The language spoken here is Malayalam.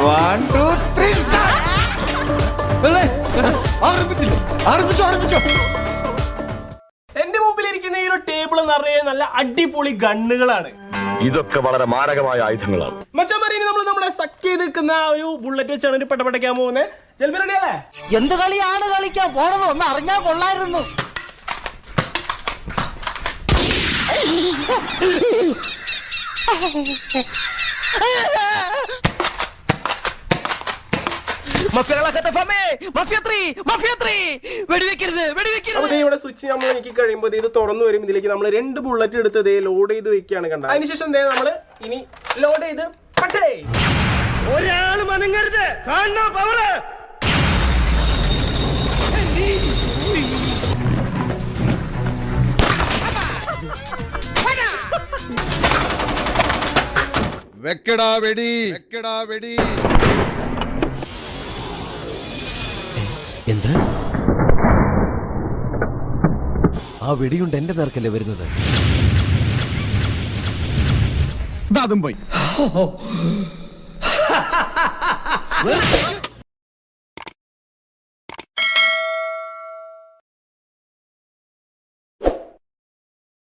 1 2 3 start. ആരംഭിച്ചോ. എന്റെ മുമ്പിലിരിക്കുന്ന ഈ ഒരു ടേബിൾ നിറയെ നല്ല അടിപൊളി ഗണ്ണുകളാണ്. ഇതൊക്കെ വളരെ മാരകമായ ആയുധങ്ങളാണ്. മച്ചാമാരി നമ്മൾ നമ്മളെ സക്ക് ചെയ്ത് നിൽക്കുന്ന ഒരു ബുള്ളറ്റ് വെച്ചാണ് ഒരു പെട്ടപ്പെടയ്ക്കാൻ പോകുന്നത്. ജൽബി റെഡി അല്ലേ? എന്ത് കളിയാണ് കളിക്കാൻ പോണത് ഒന്ന് അറിഞ്ഞാൽ കൊള്ളായിരുന്നു. ഇവിടെ സ്വിച്ച് നമ്മൾ എനിക്ക് കഴിയുമ്പോൾ ഇത് തുറന്നു വരും. ഇതിലേക്ക് നമ്മൾ 2 ബുള്ളറ്റ് എടുത്ത് ലോഡ് ചെയ്ത് വെക്കുകയാണ് കണ്ടത്. അതിനുശേഷം നമ്മൾ ഇനി ലോഡ് ചെയ്ത് ഒരാൾ മനങ്ങരുത്. വെക്കടാ വെടി. എന്ത്? ആ വെടിയുണ്ട് എന്റെ നേർക്കല്ലേ വരുന്നത്? അതും പോയി.